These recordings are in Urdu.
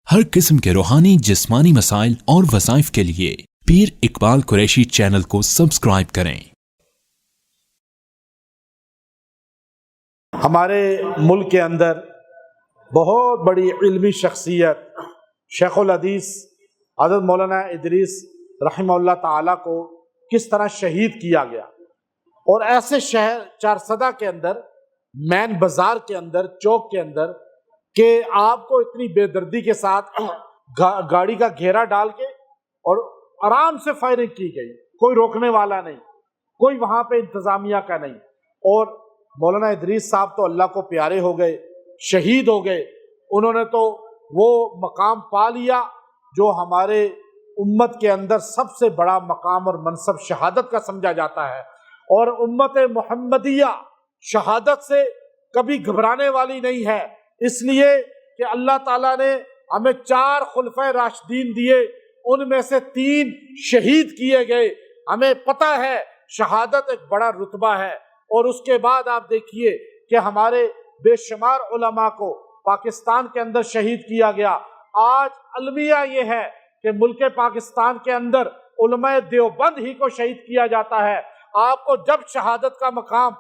ہر قسم کے روحانی جسمانی مسائل اور وظائف کے لیے پیر اقبال قریشی چینل کو سبسکرائب کریں۔ ہمارے ملک کے اندر بہت بڑی علمی شخصیت شیخ الحدیث حضرت مولانا ادریس رحمہ اللہ تعالیٰ کو کس طرح شہید کیا گیا، اور ایسے شہر چارسدہ کے اندر، مین بازار کے اندر، چوک کے اندر، کہ آپ کو اتنی بے دردی کے ساتھ گاڑی کا گھیرا ڈال کے اور آرام سے فائرنگ کی گئی، کوئی روکنے والا نہیں، کوئی وہاں پہ انتظامیہ کا نہیں، اور مولانا ادریس صاحب تو اللہ کو پیارے ہو گئے، شہید ہو گئے۔ انہوں نے تو وہ مقام پا لیا جو ہمارے امت کے اندر سب سے بڑا مقام اور منصب شہادت کا سمجھا جاتا ہے، اور امت محمدیہ شہادت سے کبھی گھبرانے والی نہیں ہے، اس لیے کہ اللہ تعالیٰ نے ہمیں 4 خلفائے راشدین دیے، ان میں سے 3 شہید کیے گئے۔ ہمیں پتہ ہے شہادت ایک بڑا رتبہ ہے، اور اس کے بعد آپ دیکھیے کہ ہمارے بے شمار علماء کو پاکستان کے اندر شہید کیا گیا۔ آج المیہ یہ ہے کہ ملک پاکستان کے اندر علماء دیوبند ہی کو شہید کیا جاتا ہے۔ آپ کو جب شہادت کا مقام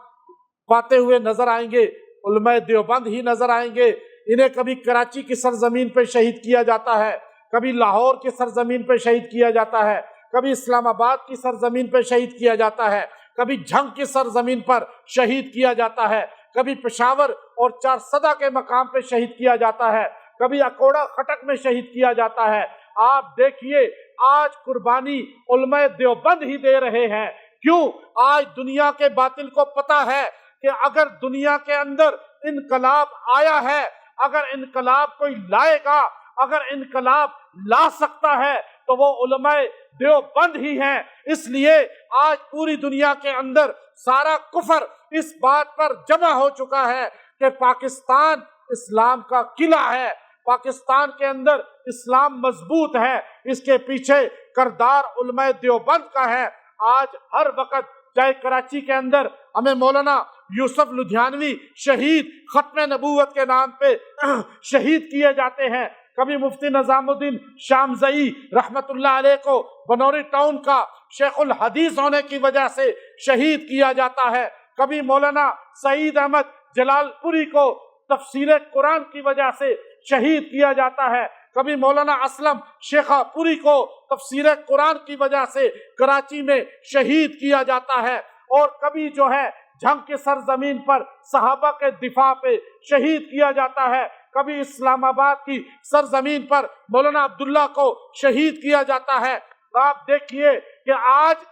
پاتے ہوئے نظر آئیں گے، علماء دیوبند ہی نظر آئیں گے۔ انہیں کبھی کراچی کی سرزمین پہ شہید کیا جاتا ہے، کبھی لاہور کی سرزمین پہ شہید کیا جاتا ہے، کبھی اسلام آباد کی سرزمین پہ شہید کیا جاتا ہے، کبھی جھنگ کی سرزمین پر شہید کیا جاتا ہے، کبھی پشاور اور چارسدہ کے مقام پہ شہید کیا جاتا ہے، کبھی اکوڑا خٹک میں شہید کیا جاتا ہے۔ آپ دیکھیے آج قربانی علماء دیوبند ہی دے رہے ہیں۔ کیوں؟ آج دنیا کے باطل کو پتہ ہے کہ اگر دنیا کے اندر انقلاب آیا ہے، اگر انقلاب کوئی لائے گا، اگر انقلاب لا سکتا ہے تو وہ علماء دیوبند ہی ہیں۔ اس لیے آج پوری دنیا کے اندر سارا کفر اس بات پر جمع ہو چکا ہے کہ پاکستان اسلام کا قلعہ ہے، پاکستان کے اندر اسلام مضبوط ہے، اس کے پیچھے کردار علماء دیوبند کا ہے۔ آج ہر وقت چاہے کراچی کے اندر ہمیں مولانا یوسف لدھیانوی شہید ختم نبوت کے نام پہ شہید کیے جاتے ہیں، کبھی مفتی نظام الدین شامزئی رحمت اللہ علیہ کو بنوری ٹاؤن کا شیخ الحدیث ہونے کی وجہ سے شہید کیا جاتا ہے، کبھی مولانا سعید احمد جلال پوری کو تفسیر قرآن کی وجہ سے شہید کیا جاتا ہے، کبھی مولانا اسلم شیخہ پوری کو تفسیر قرآن کی وجہ سے کراچی میں شہید کیا جاتا ہے، اور کبھی جو ہے جھنگ کی سرزمین پر صحابہ کے دفاع پہ شہید کیا جاتا ہے، کبھی اسلام آباد کی سرزمین پر مولانا عبداللہ کو شہید کیا جاتا ہے۔ آپ دیکھیے کہ آج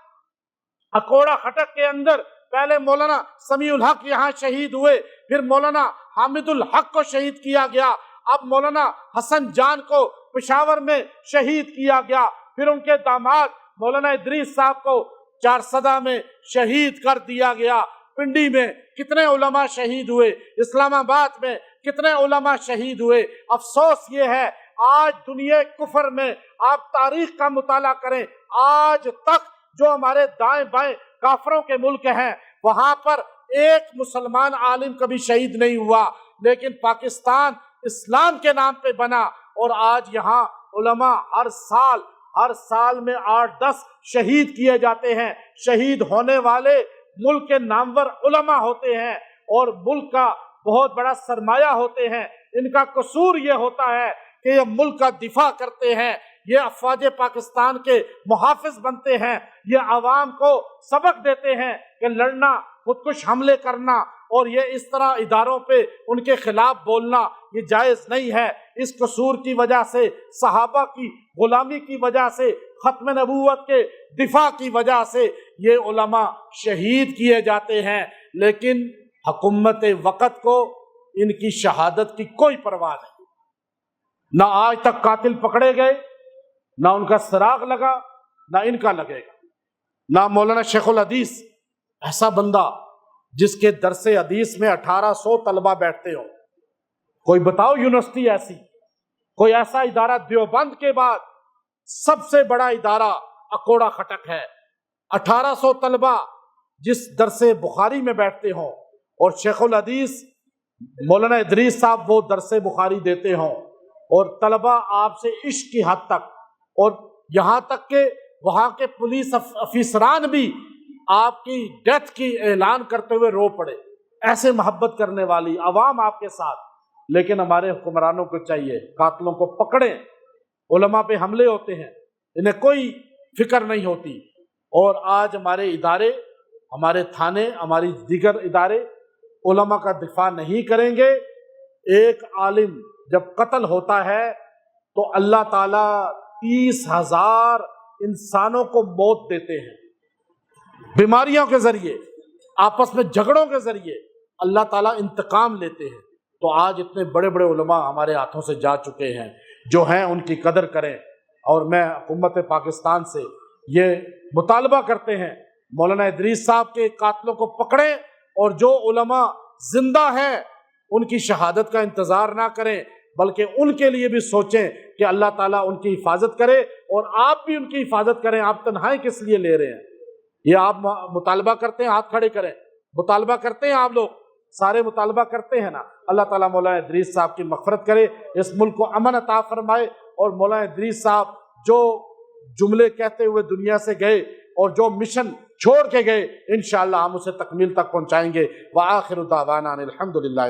اکوڑا خٹک کے اندر پہلے مولانا سمیع الحق یہاں شہید ہوئے، پھر مولانا حامد الحق کو شہید کیا گیا، اب مولانا حسن جان کو پشاور میں شہید کیا گیا، پھر ان کے داماد مولانا ادریس صاحب کو چارسدہ میں شہید کر دیا گیا۔ پنڈی میں کتنے علماء شہید ہوئے، اسلام آباد میں کتنے علماء شہید ہوئے۔ افسوس یہ ہے آج دنیا کفر میں آپ تاریخ کا مطالعہ کریں، آج تک جو ہمارے دائیں بائیں کافروں کے ملک ہیں وہاں پر ایک مسلمان عالم کبھی شہید نہیں ہوا، لیکن پاکستان اسلام کے نام پہ بنا، اور آج یہاں علماء ہر سال میں 8-10 شہید کیے جاتے ہیں۔ شہید ہونے والے ملک کے نامور علماء ہوتے ہیں اور ملک کا بہت بڑا سرمایہ ہوتے ہیں۔ ان کا قصور یہ ہوتا ہے کہ یہ ملک کا دفاع کرتے ہیں، یہ افواج پاکستان کے محافظ بنتے ہیں، یہ عوام کو سبق دیتے ہیں کہ لڑنا، خودکش حملے کرنا اور یہ اس طرح اداروں پہ ان کے خلاف بولنا یہ جائز نہیں ہے۔ اس قصور کی وجہ سے، صحابہ کی غلامی کی وجہ سے، ختم نبوت کے دفاع کی وجہ سے یہ علماء شہید کیے جاتے ہیں، لیکن حکومت وقت کو ان کی شہادت کی کوئی پرواہ نہیں۔ نہ آج تک قاتل پکڑے گئے، نہ ان کا سراغ لگا، نہ ان کا لگے گا۔ نہ مولانا شیخ الحدیث، ایسا بندہ جس کے درس حدیث میں 1800 طلبہ بیٹھتے ہوں، کوئی بتاؤ یونیورسٹی ایسی، کوئی ایسا ادارہ؟ دیوبند کے بعد سب سے بڑا ادارہ اکوڑا خٹک ہے، 1800 طلبہ جس درس بخاری میں بیٹھتے ہوں، اور شیخ الحدیث مولانا ادریس صاحب وہ درس بخاری دیتے ہوں، اور طلبہ آپ سے عشق کی حد تک، اور یہاں تک کہ وہاں کے پولیس افسران بھی آپ کی ڈیتھ کی اعلان کرتے ہوئے رو پڑے، ایسے محبت کرنے والی عوام آپ کے ساتھ۔ لیکن ہمارے حکمرانوں کو چاہیے قاتلوں کو پکڑیں، علماء پہ حملے ہوتے ہیں، انہیں کوئی فکر نہیں ہوتی۔ اور آج ہمارے ادارے، ہمارے تھانے، ہماری دیگر ادارے علماء کا دفاع نہیں کریں گے۔ ایک عالم جب قتل ہوتا ہے تو اللہ تعالیٰ 30,000 انسانوں کو موت دیتے ہیں، بیماریوں کے ذریعے، آپس میں جھگڑوں کے ذریعے اللہ تعالیٰ انتقام لیتے ہیں۔ تو آج اتنے بڑے بڑے علماء ہمارے ہاتھوں سے جا چکے ہیں، جو ہیں ان کی قدر کریں۔ اور میں حکومت پاکستان سے یہ مطالبہ کرتے ہیں مولانا ادریس صاحب کے قاتلوں کو پکڑیں، اور جو علماء زندہ ہیں ان کی شہادت کا انتظار نہ کریں، بلکہ ان کے لیے بھی سوچیں کہ اللہ تعالیٰ ان کی حفاظت کرے، اور آپ بھی ان کی حفاظت کریں۔ آپ تنہائی کس لیے لے رہے ہیں؟ یہ آپ مطالبہ کرتے ہیں، ہاتھ کھڑے کریں۔ مطالبہ کرتے ہیں آپ لوگ، سارے مطالبہ کرتے ہیں نا؟ اللہ تعالیٰ مولانا ادریس صاحب کی مغفرت کرے، اس ملک کو امن عطا فرمائے، اور مولانا ادریس صاحب جو جملے کہتے ہوئے دنیا سے گئے اور جو مشن چھوڑ کے گئے، انشاءاللہ ہم اسے تکمیل تک پہنچائیں گے۔ وآخر دعوانا الحمدللہ۔